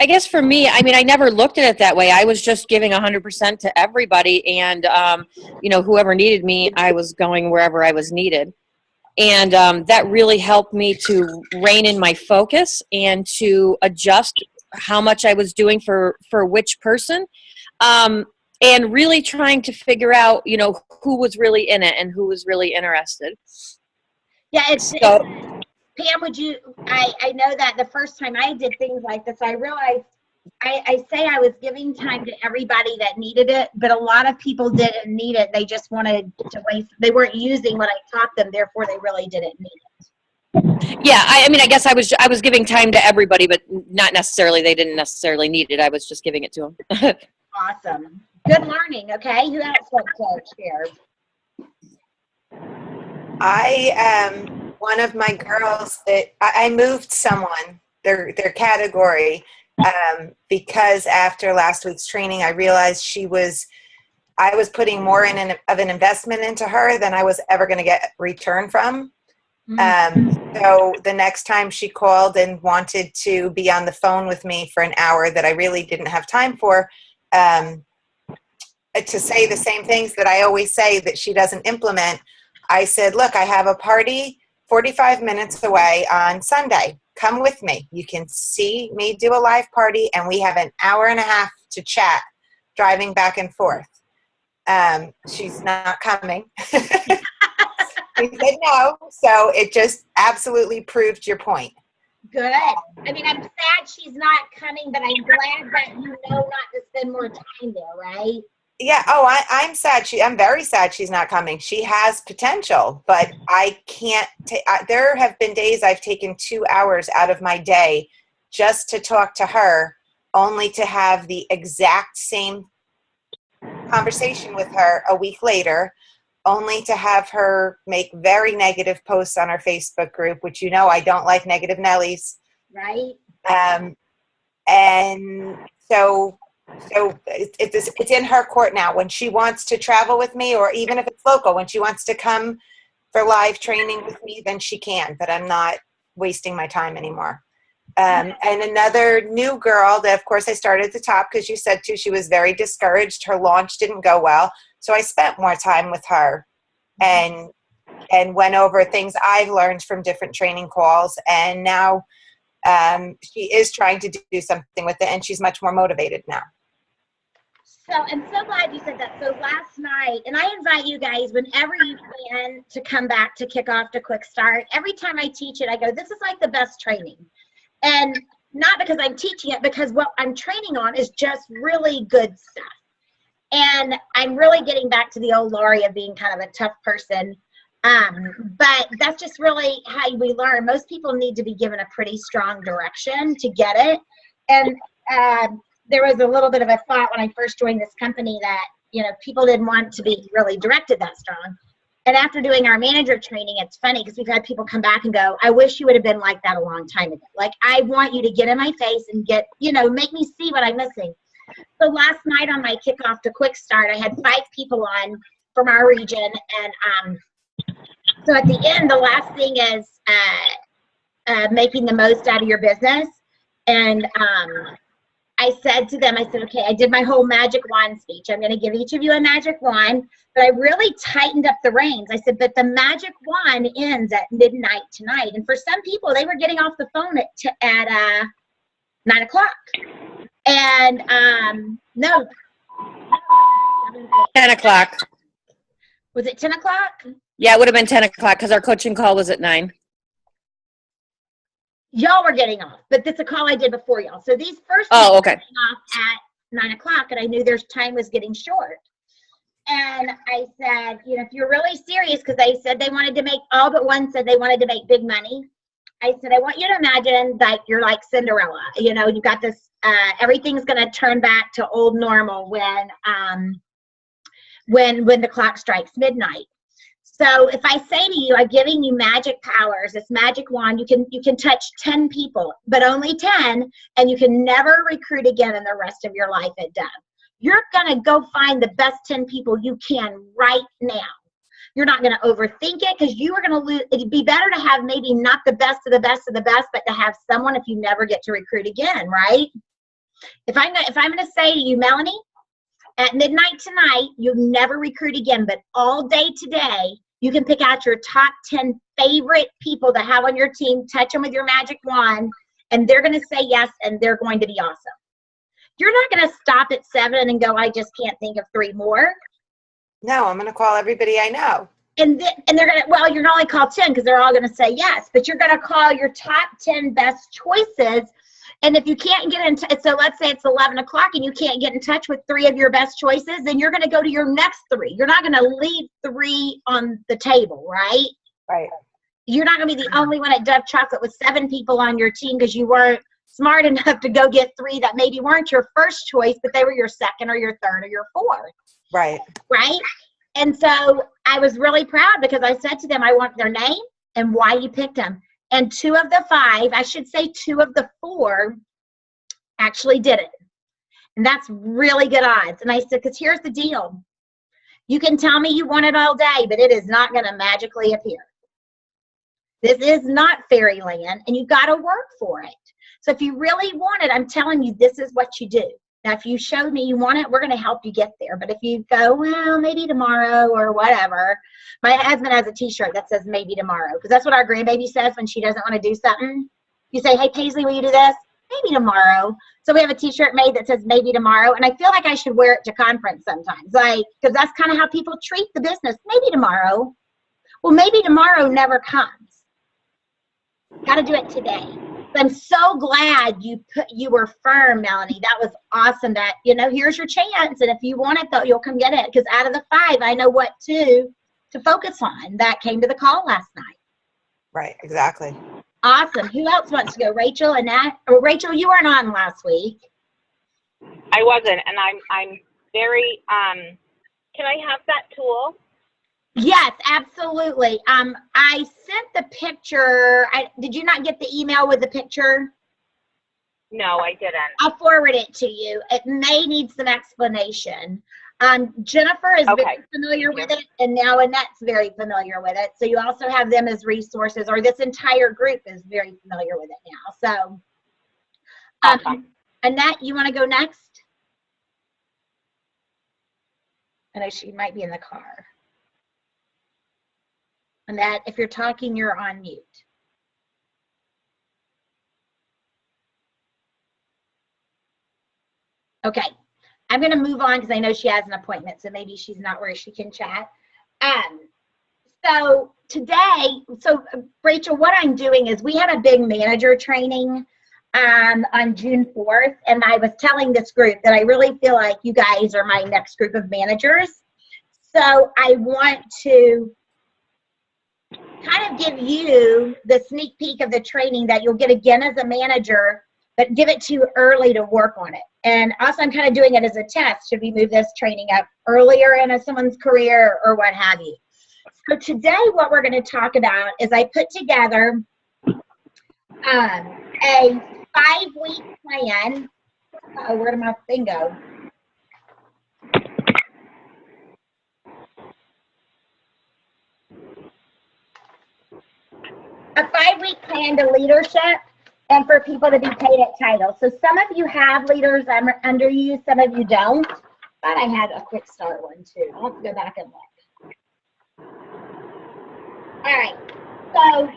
I guess for me, I mean, I never looked at it that way. I was just giving 100% to everybody. And, whoever needed me, I was going wherever I was needed. And that really helped me to rein in my focus and to adjust how much I was doing for which person. And really trying to figure out, who was really in it and who was really interested. Yeah, it's Pam, I know that the first time I did things like this, I realized I say I was giving time to everybody that needed it, but a lot of people didn't need it. They just wanted to waste. They weren't using what I taught them, therefore they really didn't need it. Yeah, I mean, I guess I was giving time to everybody, but not necessarily. They didn't necessarily need it. I was just giving it to them. Awesome. Good learning. Okay, who else wants to share? One of my girls that I moved someone, their category, because after last week's training, I realized I was putting more of an investment into her than I was ever going to get return from. So the next time she called and wanted to be on the phone with me for an hour that I really didn't have time for, to say the same things that I always say that she doesn't implement, I said, look, I have a party 45 minutes away on Sunday. Come with me. You can see me do a live party, and we have an hour and a half to chat, driving back and forth. She's not coming. She said no, so it just absolutely proved your point. Good. I mean, I'm sad she's not coming, but I'm glad that not to spend more time there, right? Yeah. Oh, I'm sad. I'm very sad she's not coming. She has potential, but I can't there have been days I've taken 2 hours out of my day just to talk to her, only to have the exact same conversation with her a week later, only to have her make very negative posts on our Facebook group, which I don't like negative Nellies. Right. And so it's in her court now. When she wants to travel with me, or even if it's local, when she wants to come for live training with me, then she can, but I'm not wasting my time anymore. And another new girl that, of course, I started at the top because you said she was very discouraged. Her launch didn't go well. So I spent more time with her and went over things I've learned from different training calls. And now she is trying to do something with it, and she's much more motivated now. So I'm so glad you said that. So last night, and I invite you guys whenever you can to come back to kick off to Quick Start. Every time I teach it, I go, this is like the best training. And not because I'm teaching it, because what I'm training on is just really good stuff. And I'm really getting back to the old Lori of being kind of a tough person. But that's just really how we learn. Most people need to be given a pretty strong direction to get it. And there was a little bit of a thought when I first joined this company that, people didn't want to be really directed that strong. And after doing our manager training, it's funny because we've had people come back and go, I wish you would have been like that a long time ago. Like, I want you to get in my face and get, make me see what I'm missing. So last night on my kickoff to Quick Start, I had 5 people on from our region. And so at the end, the last thing is making the most out of your business. And I said to them, okay, I did my whole magic wand speech. I'm going to give each of you a magic wand, but I really tightened up the reins. I said, but the magic wand ends at midnight tonight. And for some people, they were getting off the phone at 9 o'clock. And no. 10 o'clock. Was it 10 o'clock? Yeah, it would have been 10 o'clock because our coaching call was at 9. Y'all were getting off, but that's a call I did before y'all. So these first people were getting off at 9 o'clock, and I knew their time was getting short. And I said, if you're really serious, because they said they wanted to make, all but one said they wanted to make big money. I said, I want you to imagine that you're like Cinderella. You got this, everything's going to turn back to old normal when the clock strikes midnight. So if I say to you, I'm giving you magic powers, this magic wand, you can touch 10 people, but only 10, and you can never recruit again in the rest of your life at Dove. You're going to go find the best 10 people you can right now. You're not going to overthink it because you are going to lose. It'd be better to have maybe not the best of the best of the best, but to have someone if you never get to recruit again, right? If I'm gonna say to you, Melanie, at midnight tonight, you never recruit again, but all day today, you can pick out your top 10 favorite people to have on your team, touch them with your magic wand, and they're going to say yes, and they're going to be awesome. You're not going to stop at 7 and go, I just can't think of 3 more. No, I'm going to call everybody I know. And they're going to, well, you're not only call 10 because they're all going to say yes, but you're going to call your top 10 best choices. And if you can't get in, so let's say it's 11 o'clock and you can't get in touch with 3 of your best choices, then you're going to go to your next 3. You're not going to leave 3 on the table, right? Right. You're not going to be the only one at Dove Chocolate with 7 people on your team because you weren't smart enough to go get 3 that maybe weren't your first choice, but they were your second or your third or your fourth. Right. Right? And so I was really proud because I said to them, I want their name and why you picked them. And 2 of the 5, I should say 2 of the 4 actually did it. And that's really good odds. And I said, because here's the deal. You can tell me you want it all day, but it is not going to magically appear. This is not fairyland, and you've got to work for it. So if you really want it, I'm telling you, this is what you do. Now, if you showed me you want it, we're going to help you get there. But if you go, well, maybe tomorrow or whatever. My husband has a T-shirt that says maybe tomorrow because that's what our grandbaby says when she doesn't want to do something. You say, hey, Paisley, will you do this? Maybe tomorrow. So we have a T-shirt made that says maybe tomorrow, and I feel like I should wear it to conference sometimes, like, because that's kind of how people treat the business. Maybe tomorrow. Well, maybe tomorrow never comes. Got to do it today. I'm so glad you were firm, Melanie. That was awesome. That, here's your chance, and if you want it, though, you'll come get it. Because out of the 5, I know what to focus on. That came to the call last night. Right. Exactly. Awesome. Who else wants to go? Rachel, Annette? Oh, Rachel, you weren't on last week. I wasn't, and I'm very. Can I have that tool? Yes, absolutely. I sent the picture. Did you not get the email with the picture? No, I didn't. I'll forward it to you. It may need some explanation. Jennifer is very familiar with it, and now Annette's very familiar with it. So you also have them as resources, or this entire group is very familiar with it now. So, Annette, you want to go next? I know she might be in the car. Annette, if you're talking, you're on mute. Okay, I'm going to move on because I know she has an appointment, so maybe she's not where she can chat. So today, Rachel, what I'm doing is we had a big manager training on June 4th, and I was telling this group that I really feel like you guys are my next group of managers. So I want to kind of give you the sneak peek of the training that you'll get again as a manager, but give it to you early to work on it. And also I'm kind of doing it as a test. Should we move this training up earlier in someone's career or what have you? So today what we're going to talk about is I put together a 5-week plan. Oh, where did my thing go? A 5-week plan to leadership and for people to be paid at title. So some of you have leaders under you, some of you don't. But I had a quick start one too. I'll have to go back and look. All right. So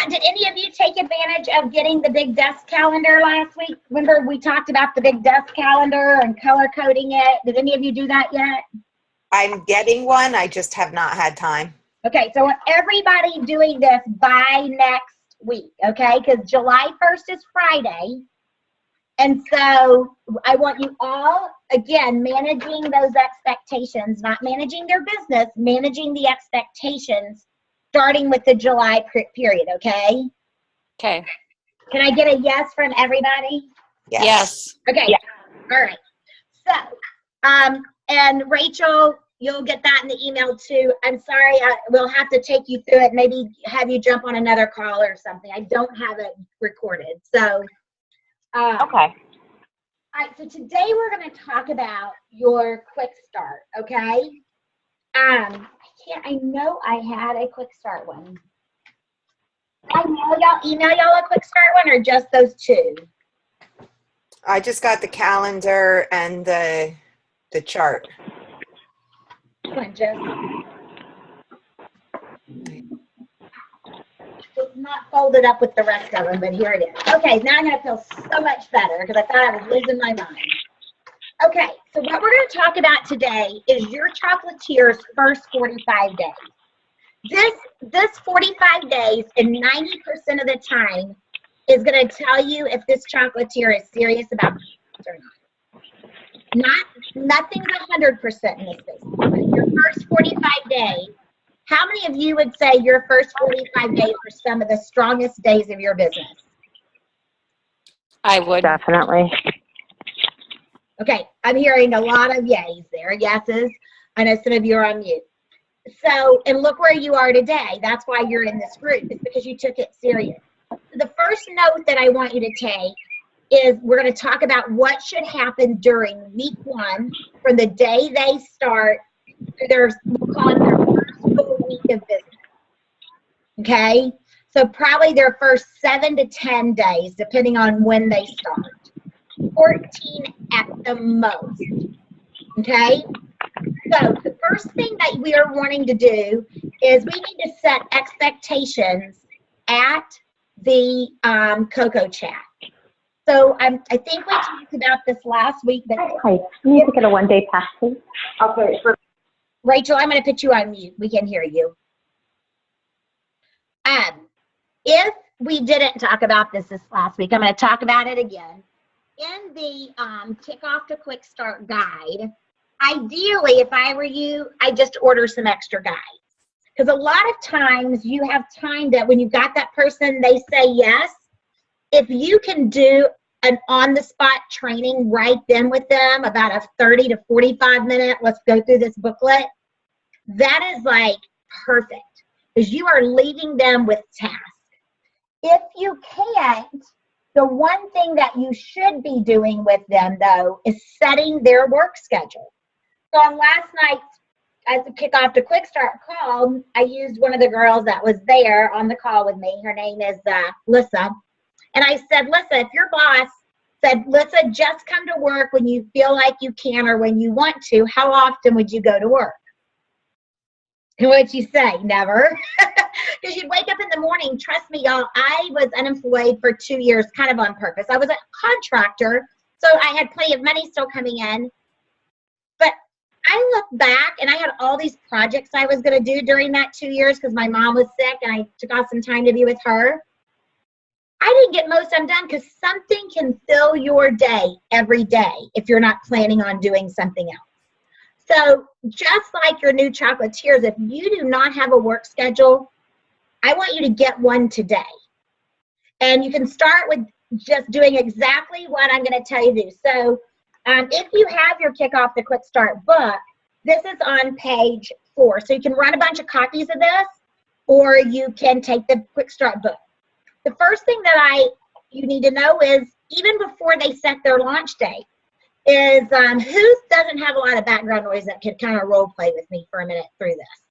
did any of you take advantage of getting the big desk calendar last week? Remember we talked about the big desk calendar and color coding it. Did any of you do that yet? I'm getting one. I just have not had time. Okay, so everybody doing this by next week, okay? Because July 1st is Friday. And so I want you all, again, managing those expectations, not managing your business, managing the expectations, starting with the July period, okay? Okay. Can I get a yes from everybody? Yes. Okay. Yeah. All right. So, and Rachel, you'll get that in the email too. I'm sorry, we'll have to take you through it, maybe have you jump on another call or something. I don't have it recorded. So, Okay. All right, so today we're going to talk about your quick start, okay? I know I had a quick start one. Email y'all a quick start one or just those 2? I just got the calendar and the chart. Come on, Jess. It's not folded up with the rest of them, but here it is. Okay, now I'm going to feel so much better because I thought I was losing my mind. Okay, so what we're going to talk about today is your Chocolatiers' first 45 days. This 45 days and 90% of the time is going to tell you if this chocolatier is serious about business or not. Nothing's 100% in this business. But your first 45 days, how many of you would say your first 45 days are some of the strongest days of your business? I would. Definitely. Okay, I'm hearing a lot of yays there, yeses. I know some of you are on mute. So, and look where you are today. That's why you're in this group. It's because you took it serious. The first note that I want you to take is we're going to talk about what should happen during week 1 from the day they start to their, we'll call it their first full week of business. Okay? So probably their first 7 to 10 days, depending on when they start. 14 at the most. Okay? So the first thing that we are wanting to do is we need to set expectations at the Cocoa Chat. So I think we talked about this last week. But Hi, you need to get a one-day pass, please. okay. Rachel, I'm going to put you on mute. We can hear you. If we didn't talk about this last week, I'm going to talk about it again. In the Kickoff to Quick Start guide, ideally, if I were you, I'd just order some extra guides. Because a lot of times you have time that when you got that person, they say yes. If you can do an on-the-spot training right then with them, about a 30 to 45 minute, let's go through this booklet, that is like perfect. Because you are leaving them with tasks. If you can't, the one thing that you should be doing with them, though, is setting their work schedule. So on last night's, as a Kickoff to Quick Start call, I used one of the girls that was there on the call with me. Her name is Lissa. And I said, Lissa, if your boss said, Lissa, just come to work when you feel like you can or when you want to, how often would you go to work? And what'd she say? Never. Because you'd wake up in the morning. Trust me, y'all, I was unemployed for 2 years, kind of on purpose. I was a contractor, so I had plenty of money still coming in. But I look back, and I had all these projects I was going to do during that 2 years because my mom was sick, and I took off some time to be with her. I didn't get most of them done because something can fill your day every day if you're not planning on doing something else. So just like your new chocolatiers, if you do not have a work schedule, I want you to get one today. And you can start with just doing exactly what I'm going to tell you to do. So if you have your Kickoff the Quick Start book, this is on page 4. So you can run a bunch of copies of this, or you can take the Quick Start book. The first thing that you need to know is, even before they set their launch date, is who doesn't have a lot of background noise that could kind of role play with me for a minute through this?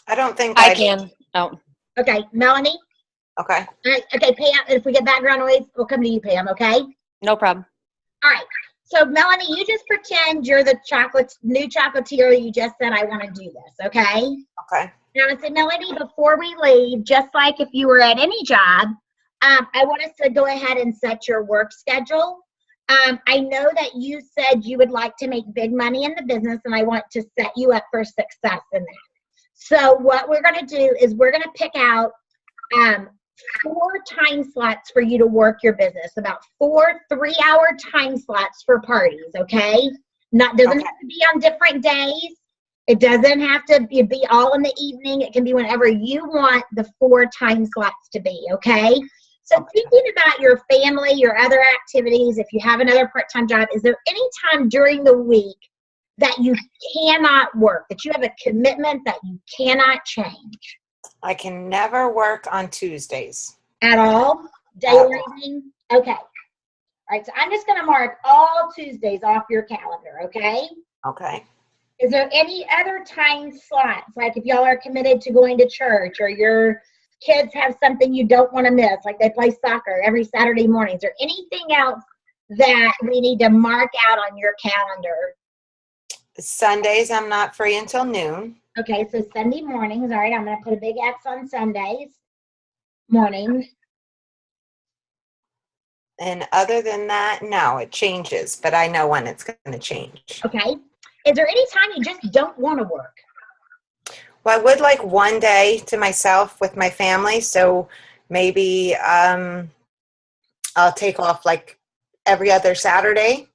I don't think I can. Oh. Okay, Melanie? Okay. All right, okay, Pam, if we get background noise, we'll come to you, Pam, okay? No problem. All right, so Melanie, you just pretend you're the new chocolatier. You just said, I want to do this, okay? Okay. Now, I said, Melanie, before we leave, just like if you were at any job, I want us to go ahead and set your work schedule. I know that you said you would like to make big money in the business, and I want to set you up for success in that. So what we're going to do is we're going to pick out 4 time slots for you to work your business, about 4 3-hour time slots for parties, okay? Doesn't have to be on different days. It doesn't have to be all in the evening. It can be whenever you want the 4 time slots to be, okay? So thinking about your family, your other activities, if you have another part-time job, is there any time during the week that you cannot work, that you have a commitment that you cannot change? I can never work on Tuesdays. At all? Day or evening? Okay. All right, so I'm just going to mark all Tuesdays off your calendar, okay? Okay. Is there any other time slots, like if y'all are committed to going to church, or your kids have something you don't want to miss, like they play soccer every Saturday morning? Is there anything else that we need to mark out on your calendar? Sundays, I'm not free until noon. Okay, so Sunday mornings. All right, I'm going to put a big X on Sundays morning. And other than that, no, it changes, but I know when it's going to change. Okay. Is there any time you just don't want to work? Well, I would like one day to myself with my family, so maybe I'll take off like every other Saturday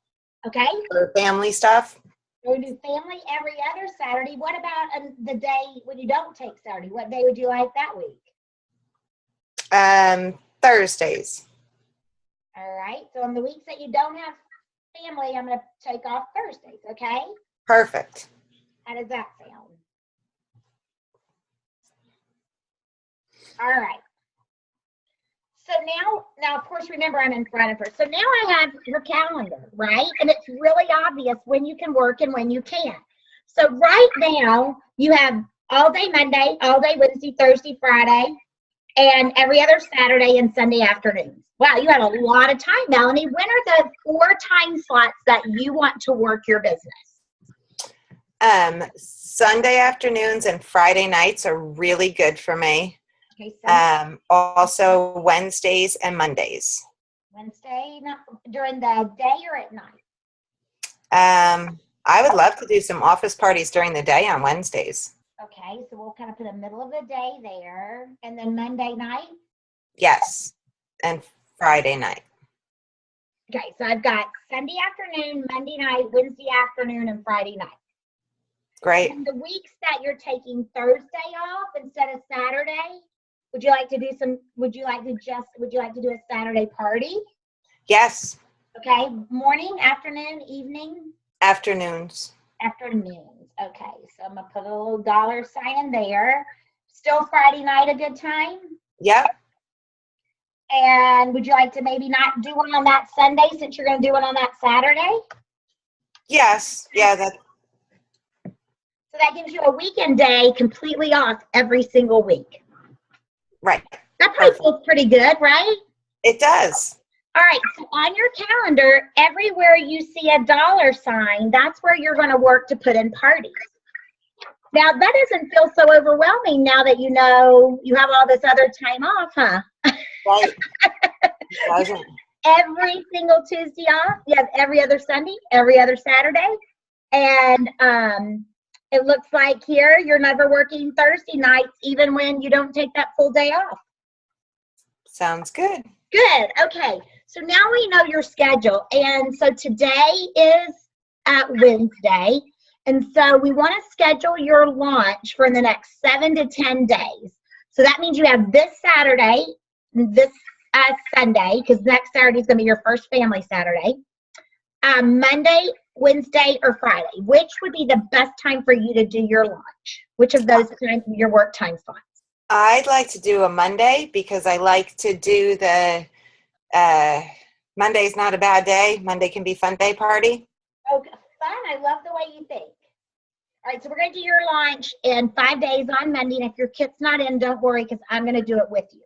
Okay. for family stuff. We do family every other Saturday. What about the day when you don't take Saturday? What day would you like that week? Thursdays. All right. So on the weeks that you don't have family, I'm going to take off Thursdays. Okay. Perfect. How does that sound? All right. So now of course, remember I'm in front of her. So now I have your calendar, right? And it's really obvious when you can work and when you can't. So right now you have all day Monday, all day Wednesday, Thursday, Friday, and every other Saturday and Sunday afternoons. Wow, you have a lot of time, Melanie. When are the 4 time slots that you want to work your business? Sunday afternoons and Friday nights are really good for me. Okay, Sunday, Also Wednesdays and Mondays. Wednesday, not during the day or at night? I would love to do some office parties during the day on Wednesdays. Okay, so we'll kind of put a middle of the day there. And then Monday night? Yes, and Friday night. Okay, so I've got Sunday afternoon, Monday night, Wednesday afternoon, and Friday night. Great. And the weeks that you're taking Thursday off instead of Saturday, would you like to do a Saturday party? Yes, Okay, morning, afternoon, evening? afternoons. Afternoons. Okay, so I'm gonna put a little dollar sign in there. Still Friday night a good time? Yep. And would you like to maybe not do one on that Sunday since you're gonna do it on that Saturday? Yes. Yeah, that. So that gives you a weekend day completely off every single week. Right. That probably feels pretty good, right? It does. All right, so on your calendar, everywhere you see a dollar sign, that's where you're going to work to put in parties. Now, that doesn't feel so overwhelming now that you know you have all this other time off, huh? Right. It doesn't. Every single Tuesday off. You have every other Sunday, every other Saturday. And it looks like here you're never working Thursday nights, even when you don't take that full day off. Sounds good. Good. Okay. So now we know your schedule. And so today is Wednesday. And so we want to schedule your launch for the next 7 to 10 days. So that means you have this Saturday, this Sunday, because next Saturday is going to be your first family Saturday, Monday, Wednesday, or Friday. Which would be the best time for you to do your launch? Which of those times, your work time slots? I'd like to do a Monday because I like to do the Monday's not a bad day. Monday can be fun day party. Okay, fun. I love the way you think. All right, so we're going to do your launch in 5 days on Monday. And if your kid's not in, don't worry because I'm going to do it with you.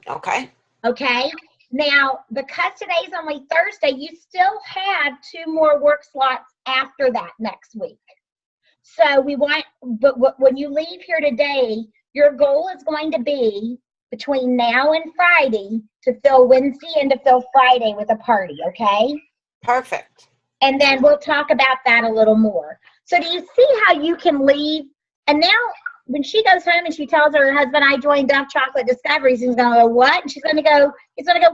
Okay. Okay. Now, because today's only Thursday, you still have 2 more work slots after that next week. So when you leave here today, your goal is going to be between now and Friday to fill Wednesday and to fill Friday with a party, okay? Perfect. And then we'll talk about that a little more. So do you see how you can leave? And now when she goes home and she tells her husband, I joined Duff Chocolate Discoveries, he's going to go, what? And he's going to go,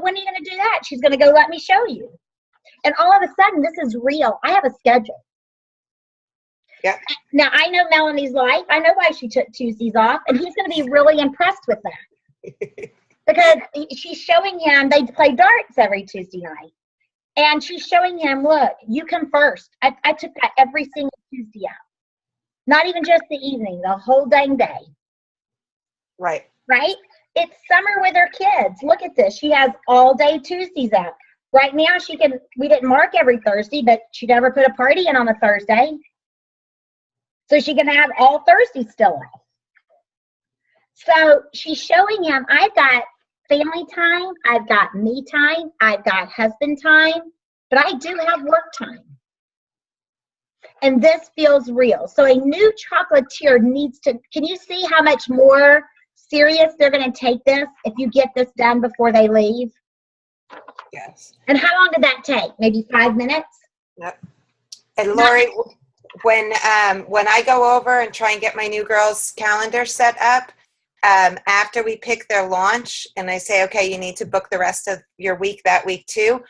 when are you going to do that? She's going to go, let me show you. And all of a sudden, this is real. I have a schedule. Yeah. Now, I know Melanie's life. I know why she took Tuesdays off, and he's going to be really impressed with that. Because she's showing him, they play darts every Tuesday night. And she's showing him, look, you come first. I took that every single Tuesday out. Not even just the evening, the whole dang day. Right. Right? It's summer with her kids. Look at this. She has all day Tuesdays out. Right now, we didn't mark every Thursday, but she never put a party in on a Thursday. So she can have all Thursdays still off. So she's showing him, I've got family time, I've got me time, I've got husband time, but I do have work time. And this feels real. So a new chocolatier needs to, can you see how much more serious they're going to take this if you get this done before they leave? Yes. And how long did that take? Maybe 5 minutes? Yep. And Lori, when I go over and try and get my new girls' calendar set up, after we pick their launch and I say, okay, you need to book the rest of your week that week too,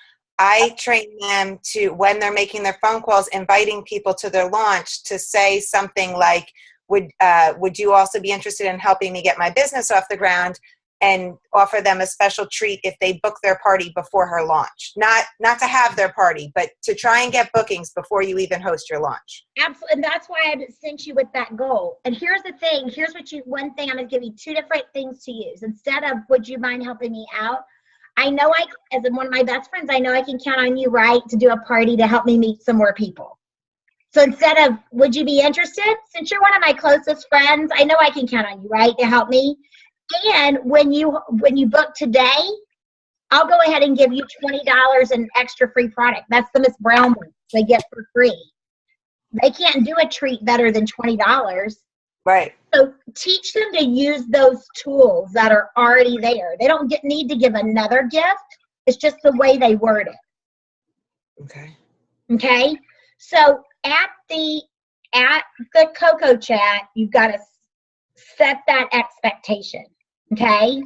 I train them to, when they're making their phone calls, inviting people to their launch, to say something like, would you also be interested in helping me get my business off the ground, and offer them a special treat if they book their party before her launch. Not to have their party, but to try and get bookings before you even host your launch. Absolutely. And that's why I sent you with that goal. And here's the thing. Here's one thing. I'm going to give you 2 different things to use. Instead of, would you mind helping me out? I know as one of my best friends, I know I can count on you, right, to do a party to help me meet some more people. So instead of, would you be interested? Since you're one of my closest friends, I know I can count on you, right, to help me. And when you book today, I'll go ahead and give you $20 in extra free product. That's the Miss Brown ones they get for free. They can't do a treat better than $20. Right. So teach them to use those tools that are already there. They don't need to give another gift. It's just the way they word it. Okay. Okay. So at the Coco chat, you've got to set that expectation. Okay.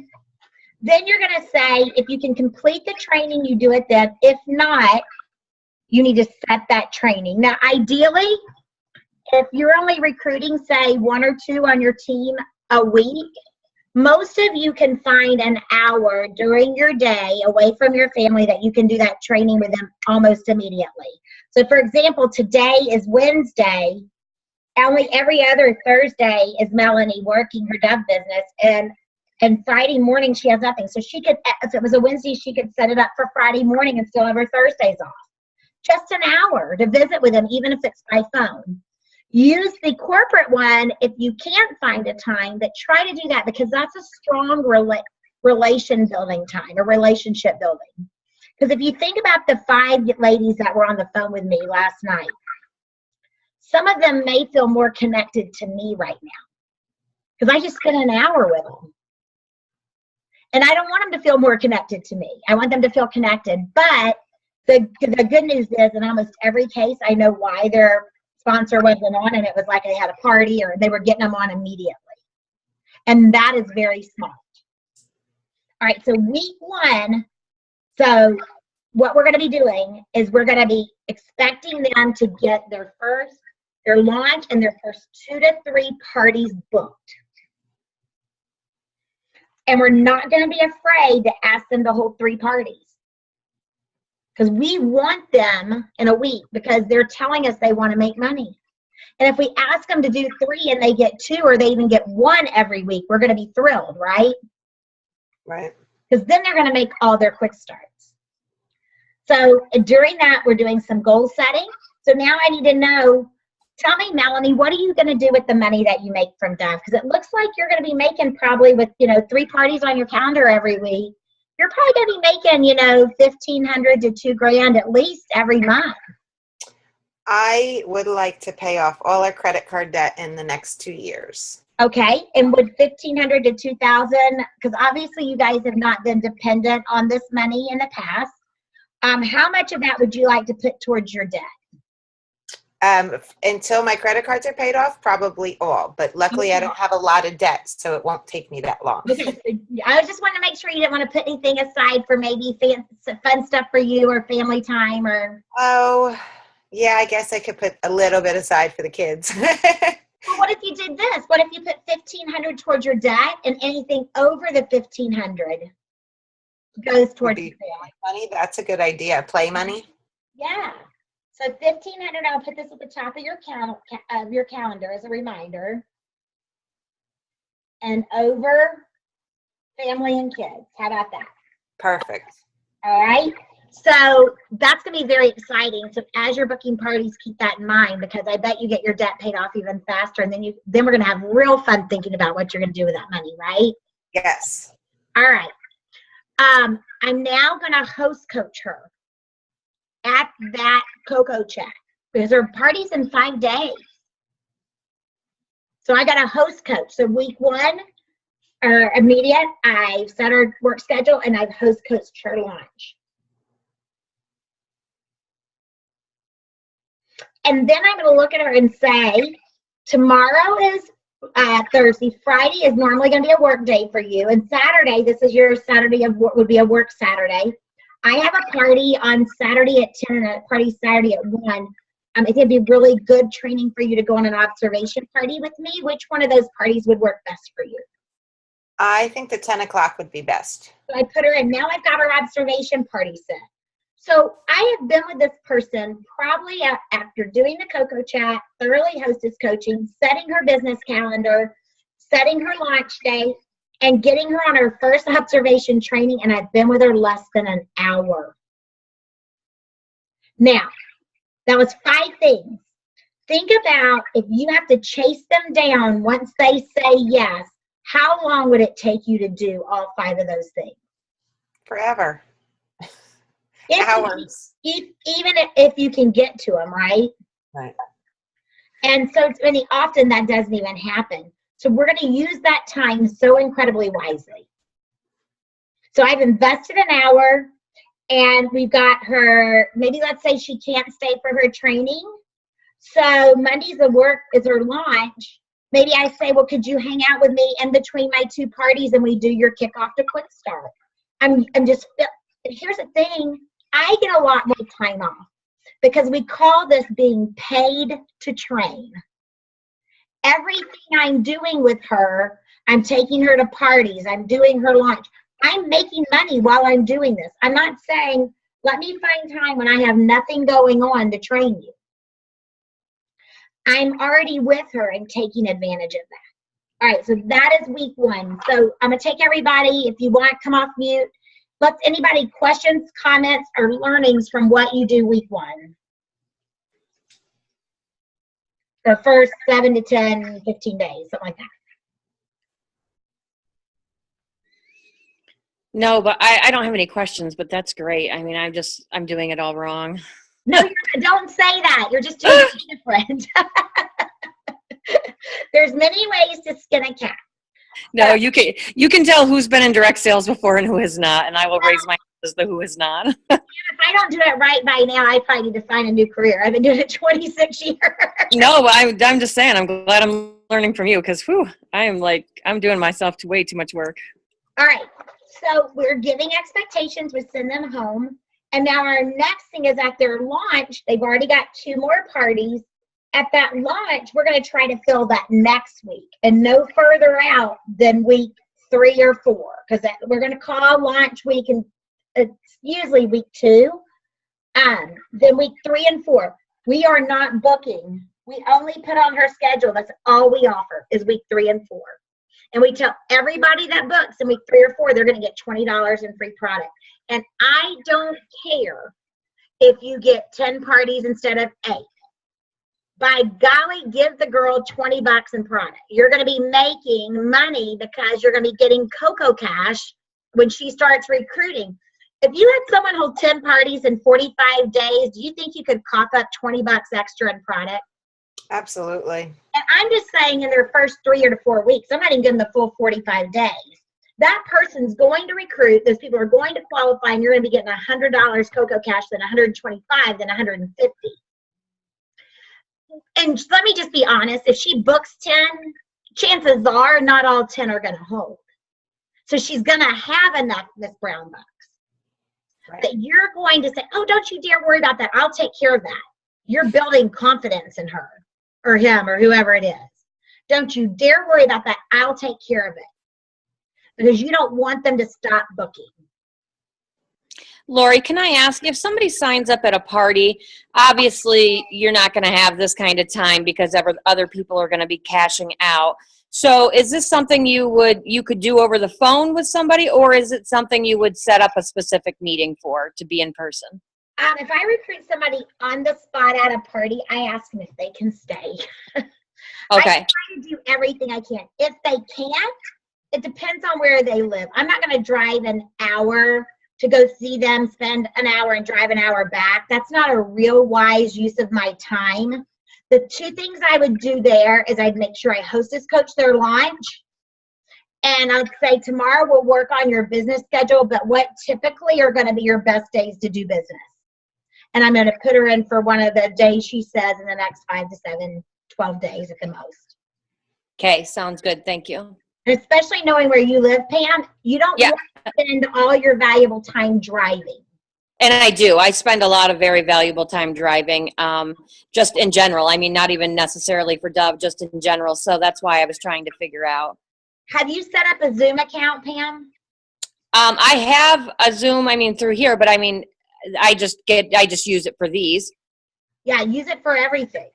Then you're going to say, if you can complete the training, you do it then. If not, you need to set that training. Now, ideally, if you're only recruiting, say, 1 or 2 on your team a week, most of you can find an hour during your day away from your family that you can do that training with them almost immediately. So, for example, today is Wednesday. Only every other Thursday is Melanie working her Dove business, and Friday morning she has nothing. So she could, if it was a Wednesday, she could set it up for Friday morning and still have her Thursdays off. Just an hour to visit with them, even if it's by phone. Use the corporate one if you can't find a time, but try to do that, because that's a strong relation building time, or relationship building. Because if you think about the 5 ladies that were on the phone with me last night, some of them may feel more connected to me right now because I just spent an hour with them. And I don't want them to feel more connected to me. I want them to feel connected. But the good news is, in almost every case, I know why their sponsor wasn't on, and it was like they had a party or they were getting them on immediately. And that is very smart. All right, so week 1, so what we're going to be doing is we're going to be expecting them to get their launch and their first 2 to 3 parties booked. And we're not going to be afraid to ask them to hold 3 parties, because we want them in a week, because they're telling us they want to make money. And if we ask them to do 3 and they get 2, or they even get 1 every week, we're going to be thrilled, right? Right. Because then they're going to make all their quick starts. So during that, we're doing some goal setting. So now I need to know, tell me, Melanie, what are you going to do with the money that you make from Dove? Because it looks like you're going to be making probably with, 3 parties on your calendar every week. You're probably going to be making, $1,500 to $2,000 at least every month. I would like to pay off all our credit card debt in the next 2 years. Okay, and would $1,500 to $2,000, because obviously you guys have not been dependent on this money in the past. How much of that would you like to put towards your debt? Until my credit cards are paid off, probably all. But luckily, I don't have a lot of debt, so it won't take me that long. Okay, so I just want to make sure you didn't want to put anything aside for maybe fun stuff for you, or family time, or. Oh, yeah, I guess I could put a little bit aside for the kids. Well, what if you did this? What if you put $1,500 towards your debt, and anything over the $1,500 goes towards your family? Money, that's a good idea. Play money. Yeah. So $1,500. I'll put this at the top of your calendar as a reminder. And over family and kids. How about that? Perfect. All right. So that's going to be very exciting. So as you're booking parties, keep that in mind, because I bet you get your debt paid off even faster. And then we're going to have real fun thinking about what you're going to do with that money, right? Yes. All right. I'm now going to host coach her. at that cocoa check because there are parties in 5 days. So I got a host coach. So week 1 or immediate, I've set her work schedule and I've host coached her lunch. And then I'm going to look at her and say, tomorrow is Thursday. Friday is normally going to be a work day for you. And Saturday, this is your Saturday of what would be a work Saturday. I have a party on Saturday at 10 and a party Saturday at 1. It's going to be really good training for you to go on an observation party with me. Which one of those parties would work best for you? I think the 10 o'clock would be best. So I put her in. Now I've got her observation party set. So I have been with this person probably after doing the Cocoa Chat, thoroughly hostess coaching, setting her business calendar, setting her launch day, and getting her on her first observation training, and I've been with her less than an hour. Now, that was 5 things. Think about if you have to chase them down once they say yes, how long would it take you to do all 5 of those things? Forever. Hours. Even if you can get to them, right? Right. And so often that doesn't even happen. So we're going to use that time so incredibly wisely. So I've invested an hour and we've got her, maybe let's say she can't stay for her training. So Monday's the work is her launch. Maybe I say, well, could you hang out with me in between my 2 parties and we do your kickoff to quick start? Here's the thing. I get a lot more time off because we call this being paid to train. Everything I'm doing with her, I'm taking her to parties, I'm doing her lunch. I'm making money while I'm doing this. I'm not saying, let me find time when I have nothing going on to train you. I'm already with her and taking advantage of that. All right, so that is week 1. So I'm going to take everybody, if you want, come off mute. Anybody questions, comments, or learnings from what you do week 1? The first 7 to 10, 15 days, something like that. No, but I don't have any questions, but that's great. I mean, I'm doing it all wrong. No, don't say that. You're just doing it different. There's many ways to skin a cat. No, you can tell who's been in direct sales before and who has not, and I will raise my hand as the who has not. If I don't do it right by now, I probably need to find a new career. I've been doing it 26 years. No, but I'm just saying, I'm glad I'm learning from you because I'm doing myself way too much work. All right. So we're giving expectations. We send them home. And now our next thing is at their launch, they've already got 2 more parties. At that launch, we're going to try to fill that next week and no further out than week 3 or 4 because we're going to call launch week and it's usually week 2. Then week 3 and 4, we are not booking. We only put on her schedule. That's all we offer is week 3 and 4. And we tell everybody that books in week 3 or 4, they're going to get $20 in free product. And I don't care if you get 10 parties instead of 8. By golly, give the girl $20 in product. You're going to be making money because you're going to be getting Cocoa Cash when she starts recruiting. If you had someone hold 10 parties in 45 days, do you think you could cough up $20 extra in product? Absolutely. And I'm just saying in their first 3 or 4 weeks, I'm not even giving the full 45 days. That person's going to recruit. Those people are going to qualify, and you're going to be getting $100 Cocoa Cash, then $125, then $150. And let me just be honest, if she books 10, chances are not all 10 are going to hold. So she's going to have enough Miss Brown bucks. Right. That you're going to say, oh, don't you dare worry about that. I'll take care of that. You're building confidence in her or him or whoever it is. Don't you dare worry about that. I'll take care of it. Because you don't want them to stop booking. Lori, can I ask, if somebody signs up at a party, obviously you're not going to have this kind of time because other people are going to be cashing out. So is this something you could do over the phone with somebody, or is it something you would set up a specific meeting for to be in person? If I recruit somebody on the spot at a party, I ask them if they can stay. Okay. I try to do everything I can. If they can't, it depends on where they live. I'm not going to drive an hour to go see them, spend an hour and drive an hour back. That's not a real wise use of my time. The two things I would do there is I'd make sure I hostess coach their lunch. And I'd say tomorrow we'll work on your business schedule, but what typically are going to be your best days to do business? And I'm going to put her in for one of the days she says in the next 5 to 7, 12 days at the most. Okay, sounds good. Thank you. And especially knowing where you live, Pam, you don't want to spend all your valuable time driving. And I do. I spend a lot of very valuable time driving, just in general. I mean, not even necessarily for Dove, just in general. So that's why I was trying to figure out. Have you set up a Zoom account, Pam? I have a Zoom, through here, but I just use it for these. Yeah, use it for everything.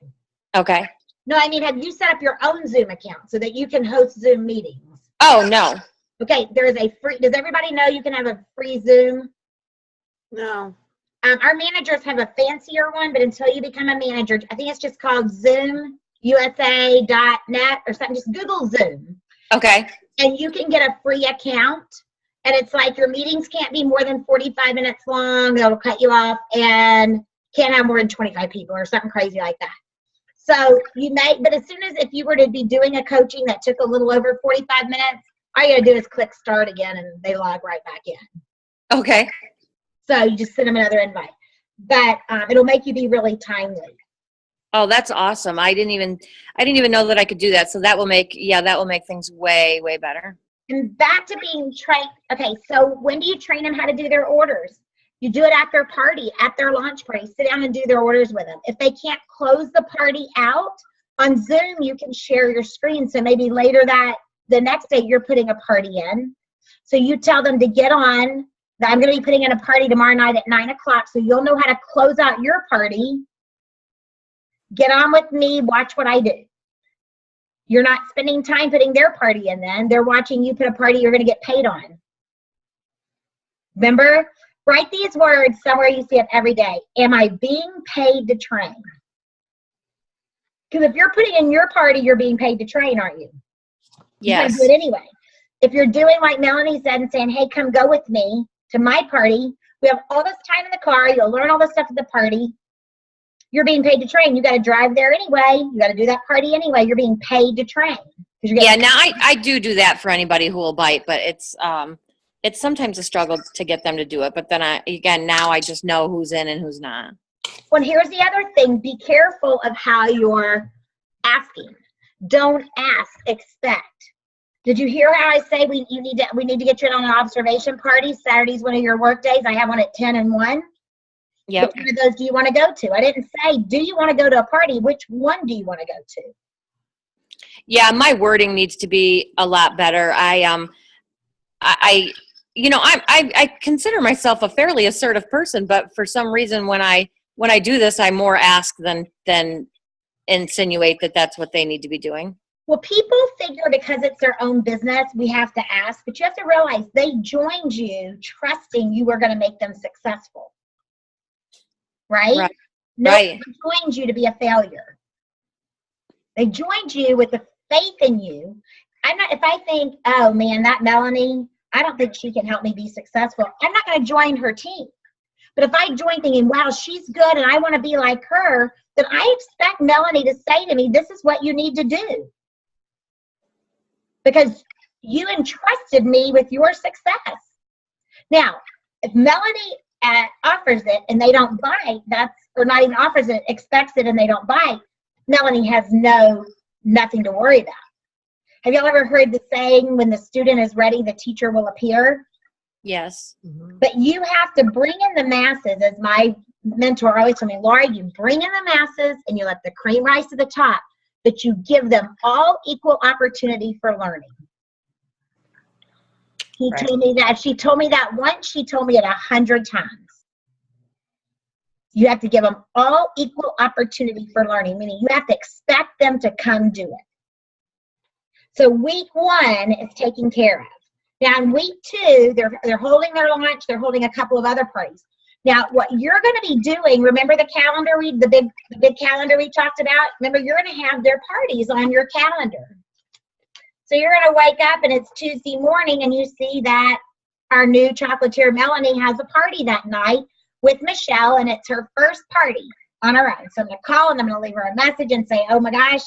Okay. No, have you set up your own Zoom account so that you can host Zoom meetings? Oh, no. Okay, there's a free, does everybody know you can have a free Zoom? No. Our managers have a fancier one, but until you become a manager, I think it's just called ZoomUSA.net or something. Just Google Zoom. Okay. And you can get a free account. And it's like your meetings can't be more than 45 minutes long. They'll cut you off and can't have more than 25 people or something crazy like that. So you may, but as soon as if you were to be doing a coaching that took a little over 45 minutes, all you gotta do is click start again and they log right back in. Okay. So you just send them another invite. But it'll make you be really timely. Oh, that's awesome. I didn't even know that I could do that. So that will make things way, way better. And back to being trained. Okay, so when do you train them how to do their orders? You do it at their party, at their launch party. Sit down and do their orders with them. If they can't close the party out, on Zoom, you can share your screen. So maybe later the next day, you're putting a party in. So you tell them to get on. I'm going to be putting in a party tomorrow night at 9 o'clock. So you'll know how to close out your party. Get on with me. Watch what I do. You're not spending time putting their party in then. They're watching you put a party you're going to get paid on. Remember? Write these words somewhere you see it every day. Am I being paid to train? Because if you're putting in your party, you're being paid to train, aren't you? Yes. You gotta do it anyway. If you're doing like Melanie said and saying, hey, come go with me to my party. We have all this time in the car. You'll learn all this stuff at the party. You're being paid to train. You got to drive there anyway. You got to do that party anyway. You're being paid to train. Yeah, now I do that for anybody who will bite, but it's sometimes a struggle to get them to do it. But then now I just know who's in and who's not. Well, here's the other thing. Be careful of how you're asking. Don't ask, expect. Did you hear how I say we need to get you on an observation party? Saturday's one of your work days. I have one at 10 and 1. Yep. Which one of those do you want to go to? I didn't say, do you want to go to a party? Which one do you want to go to? Yeah, my wording needs to be a lot better. I consider myself a fairly assertive person, but for some reason when I do this, I more ask than insinuate that that's what they need to be doing. Well, people figure because it's their own business, we have to ask, but you have to realize they joined you trusting you were going to make them successful. Right? Nobody joined you to be a failure. They joined you with the faith in you. If I think, oh man, that Melanie, I don't think she can help me be successful, I'm not going to join her team. But if I join thinking, wow, she's good and I want to be like her, then I expect Melanie to say to me, this is what you need to do. Because you entrusted me with your success. Now, if Melanie offers it and they don't bite, or not even offers it, expects it and they don't bite, Melanie has nothing to worry about. Have y'all ever heard the saying, when the student is ready, the teacher will appear? Yes. Mm-hmm. But you have to bring in the masses, as my mentor always told me, Laura, you bring in the masses and you let the cream rise to the top, but you give them all equal opportunity for learning. He told me that. She told me that once. She told me it 100 times. You have to give them all equal opportunity for learning, meaning you have to expect them to come do it. So week 1 is taken care of. Now in week 2, they're holding their lunch. They're holding a couple of other parties. Now what you're going to be doing, remember the calendar the big calendar we talked about? Remember, you're going to have their parties on your calendar. So you're going to wake up and it's Tuesday morning and you see that our new chocolatier, Melanie, has a party that night with Michelle, and it's her first party on her own. So I'm going to call and I'm going to leave her a message and say, oh my gosh,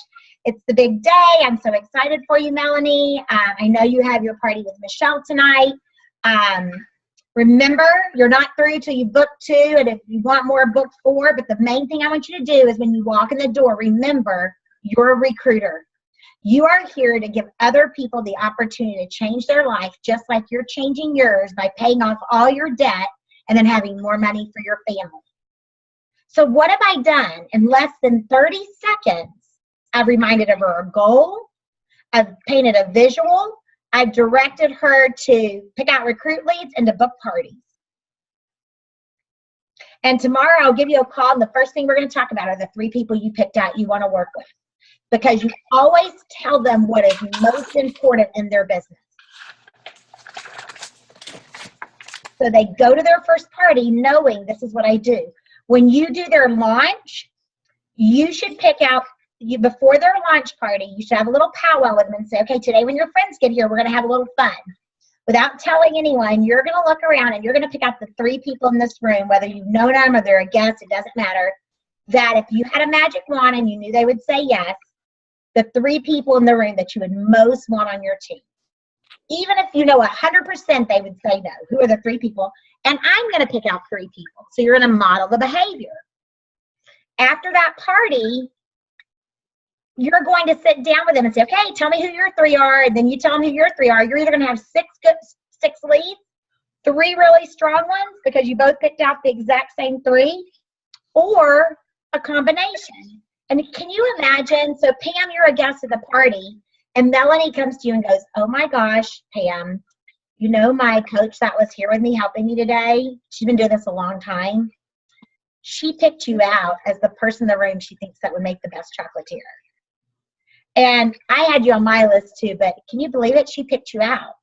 it's the big day. I'm so excited for you, Melanie. I know you have your party with Michelle tonight. Remember, you're not through till you book 2, and if you want more, book 4. But the main thing I want you to do is when you walk in the door, remember, you're a recruiter. You are here to give other people the opportunity to change their life, just like you're changing yours by paying off all your debt and then having more money for your family. So what have I done? In less than 30 seconds, I've reminded her of a goal. I've painted a visual. I've directed her to pick out recruit leads and to book parties. And tomorrow I'll give you a call, and the first thing we're going to talk about are the 3 people you picked out you want to work with. Because you always tell them what is most important in their business. So they go to their first party knowing this is what I do. When you do their launch, you should pick out, before their launch party, you should have a little powwow with them and say, okay, today when your friends get here, we're going to have a little fun. Without telling anyone, you're going to look around and you're going to pick out the 3 people in this room, whether you've known them or they're a guest, it doesn't matter, that if you had a magic wand and you knew they would say yes, the 3 people in the room that you would most want on your team. Even if you know 100% they would say no. Who are the 3 people? And I'm going to pick out 3 people. So you're going to model the behavior. After that party, you're going to sit down with them and say, okay, tell me who your 3 are. And then you tell them who your 3 are. You're either going to have 6 leads, 3 really strong ones because you both picked out the exact same 3, or a combination. And can you imagine, so Pam, you're a guest at the party, and Melanie comes to you and goes, oh my gosh, Pam, you know my coach that was here with me helping me today? She's been doing this a long time. She picked you out as the person in the room she thinks that would make the best chocolatier. And I had you on my list too, but can you believe it? She picked you out.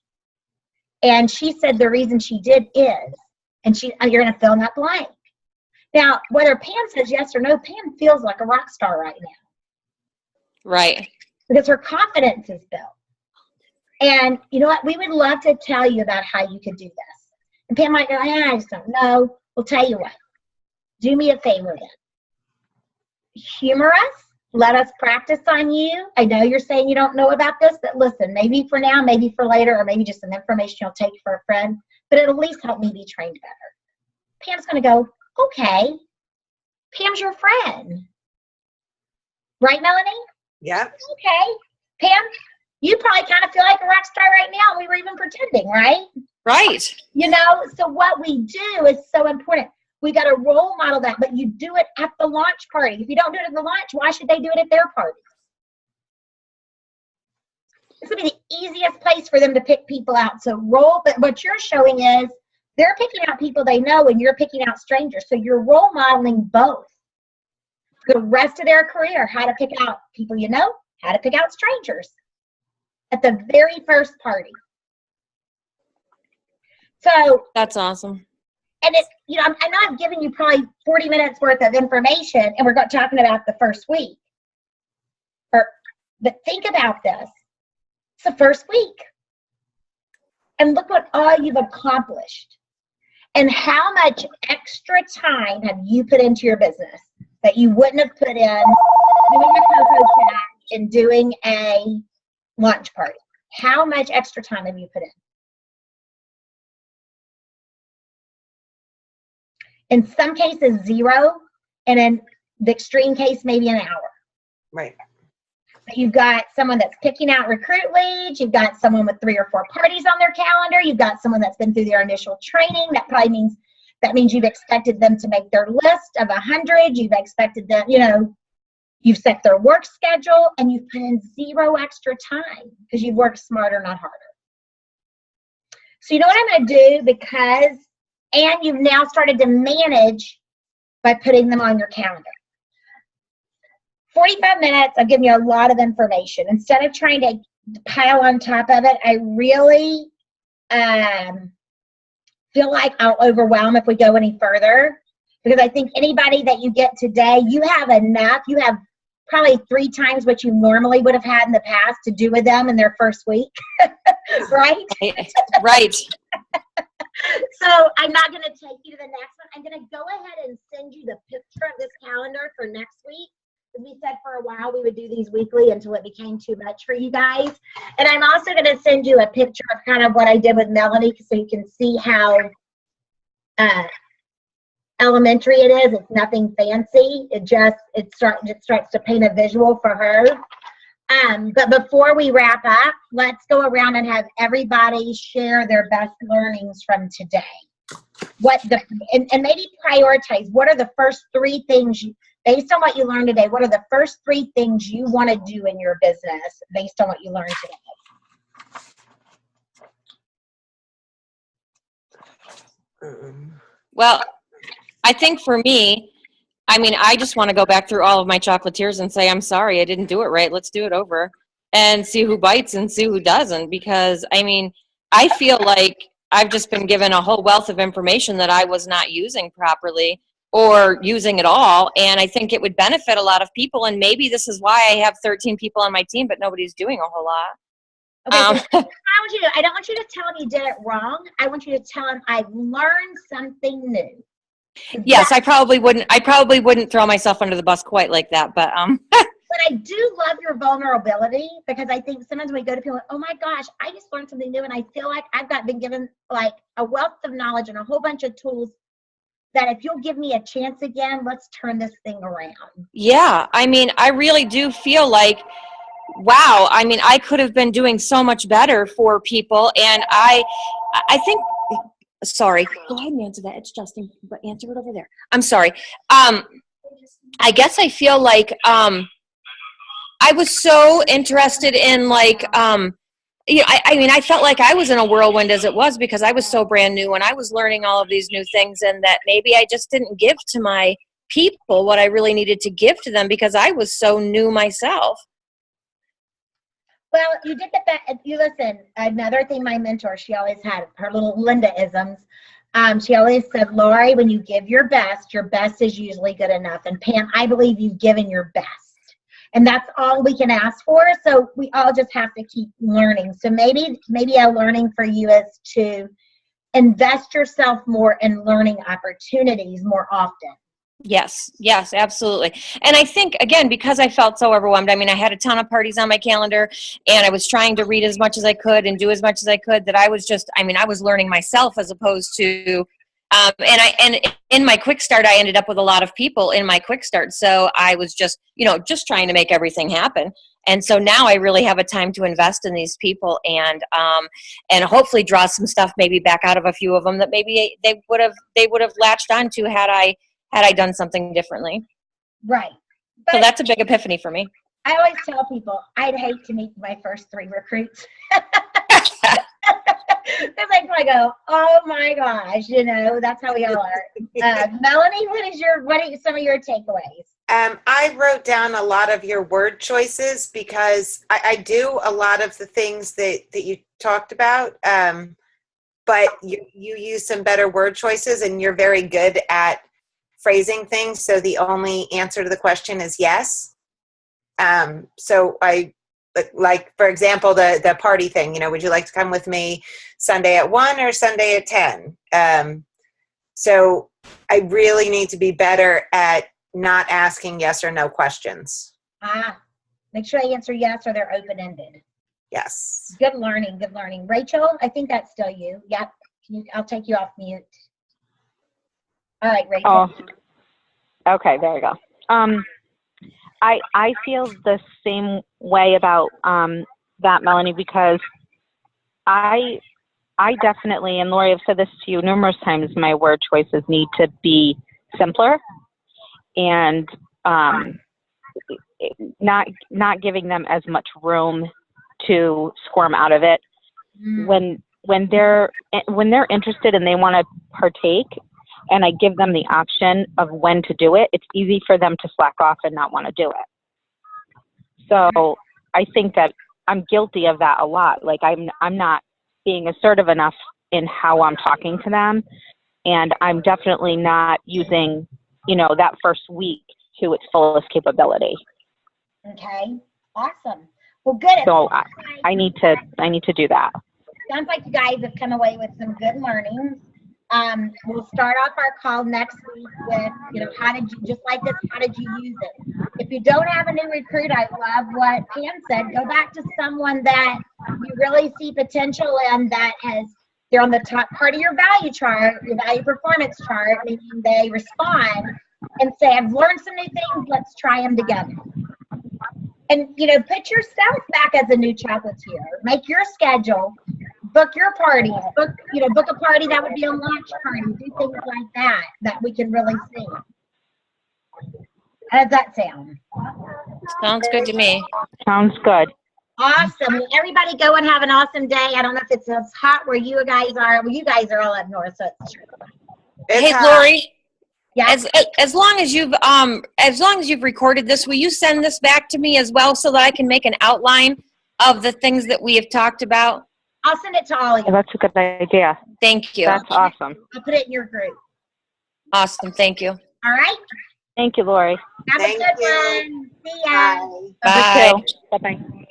And she said the reason she did is, and you're going to fill in that blank. Now, whether Pam says yes or no, Pam feels like a rock star right now. Right. Because her confidence is built. And you know what? We would love to tell you about how you could do this. And Pam might go, I just don't know. We'll tell you what. Do me a favor then. Humor us. Let us practice on you. I know you're saying you don't know about this, but listen, maybe for now, maybe for later, or maybe just some information you'll take for a friend, but it'll at least help me be trained better. Pam's going to go, okay, Pam's your friend. Right, Melanie? Yeah. Okay. Pam, you probably kind of feel like a rock star right now. We were even pretending, right? Right. You know, so what we do is so important. We got to role model that, but you do it at the launch party. If you don't do it at the launch, why should they do it at their party? This would be the easiest place for them to pick people out. So but what you're showing is they're picking out people they know and you're picking out strangers. So you're role modeling both. The rest of their career, how to pick out people you know, how to pick out strangers at the very first party. So that's awesome. And it's, you know, I know I've given you probably 40 minutes worth of information and we're talking about the first week. But think about this. It's the first week. And look what all you've accomplished. And how much extra time have you put into your business that you wouldn't have put in doing a cocoa chat and doing a lunch party? How much extra time have you put in? In some cases, 0, and in the extreme case, maybe an hour. Right. But you've got someone that's picking out recruit leads. You've got someone with 3 or 4 parties on their calendar. You've got someone that's been through their initial training. That means you've expected them to make their list of 100. You've expected them, you know, you've set their work schedule, and you've put in 0 extra time because you've worked smarter, not harder. So you know what I'm going to do, and you've now started to manage by putting them on your calendar. 45 minutes, I've given you a lot of information. Instead of trying to pile on top of it, I really feel like I'll overwhelm if we go any further. Because I think anybody that you get today, you have enough. You have probably 3 times what you normally would have had in the past to do with them in their first week. Right? Right. So I'm not going to take you to the next one. I'm going to go ahead and send you the picture of this calendar for next week. As we said for a while, we would do these weekly until it became too much for you guys. And I'm also going to send you a picture of kind of what I did with Melanie so you can see how elementary it is. It's nothing fancy. It starts to paint a visual for her. But before we wrap up, let's go around and have everybody share their best learnings from today. And maybe prioritize. What are the first 3 things, based on what you learned today, what are the first 3 things you want to do in your business based on what you learned today? Well, I think for me, I mean, I just want to go back through all of my chocolatiers and say, I'm sorry, I didn't do it right. Let's do it over and see who bites and see who doesn't. Because, I mean, I feel like I've just been given a whole wealth of information that I was not using properly or using at all. And I think it would benefit a lot of people. And maybe this is why I have 13 people on my team, but nobody's doing a whole lot. Okay, so I don't want you to tell them you did it wrong. I want you to tell them I've learned something new. Yes, I probably wouldn't throw myself under the bus quite like that, but But I do love your vulnerability, because I think sometimes we go to people, oh my gosh, I just learned something new, and I feel like been given like a wealth of knowledge and a whole bunch of tools that if you'll give me a chance again, let's turn this thing around. Yeah, I mean, I really do feel like, wow, I mean, I could have been doing so much better for people, and I think, sorry, go ahead and answer that. It's Justin, but answer it over there. I'm sorry. I guess I feel like I was so interested in like, I mean, I felt like I was in a whirlwind as it was, because I was so brand new and I was learning all of these new things, and that maybe I just didn't give to my people what I really needed to give to them because I was so new myself. Well, you did the best. You listen, another thing my mentor, she always had her little Linda-isms. She always said, Lori, when you give your best is usually good enough. And Pam, I believe you've given your best. And that's all we can ask for. So we all just have to keep learning. So maybe a learning for you is to invest yourself more in learning opportunities more often. Yes, absolutely. And I think, again, because I felt so overwhelmed, I mean, I had a ton of parties on my calendar, and I was trying to read as much as I could and do as much as I could, that I was just, I mean, I was learning myself as opposed to, and in my quick start, I ended up with a lot of people in my quick start. So I was just, just trying to make everything happen. And so now I really have a time to invest in these people, and hopefully draw some stuff maybe back out of a few of them that maybe they would have latched onto had I done something differently. Right. So that's a big epiphany for me. I always tell people I'd hate to meet my first 3 recruits. Because I go, oh my gosh, that's how we all are. Melanie, what are some of your takeaways? I wrote down a lot of your word choices, because I do a lot of the things that you talked about, but you use some better word choices, and you're very good at phrasing things. So the only answer to the question is yes. So I, like, for example, the party thing, would you like to come with me Sunday at 1 or Sunday at 10? So I really need to be better at not asking yes or no questions. Make sure I answer yes, or they're open-ended. Yes. Good learning. Rachel, I think that's still you. Yep. I'll take you off mute. All right, Rachel. Oh, okay, there you go. I feel the same way about that, Melanie, because I definitely, and Lori, I've said this to you numerous times, my word choices need to be simpler, and not giving them as much room to squirm out of it. When they're interested and they want to partake, and I give them the option of when to do it, it's easy for them to slack off and not want to do it. So I think that I'm guilty of that a lot. Like I'm not being assertive enough in how I'm talking to them, and I'm definitely not using, that first week to its fullest capability. Okay, awesome. Well, good. So I need to do that. Sounds like you guys have come away with some good learnings. We'll start off our call next week with, how did you, just like this, how did you use it? If you don't have a new recruit, I love what Pam said. Go back to someone that you really see potential in, they're on the top part of your value chart, your value performance chart, meaning they respond, and say, I've learned some new things, let's try them together. And, put yourself back as a new chocolatier. Make your schedule. Book your parties. Book a party that would be a launch party. Do things like that we can really see. How does that sound? Sounds good to me. Sounds good. Awesome. Well, everybody go and have an awesome day. I don't know if it's as hot where you guys are. Well, you guys are all up north, so it's true. Hey, Lori. Yeah. As long as you've recorded this, will you send this back to me as well so that I can make an outline of the things that we have talked about? I'll send it to all of you. That's a good idea. Thank you. That's awesome. I'll put it in your group. Awesome. Thank you. All right. Thank you, Lori. Have Thank a good you. one. See ya. Bye. Bye. Bye-bye.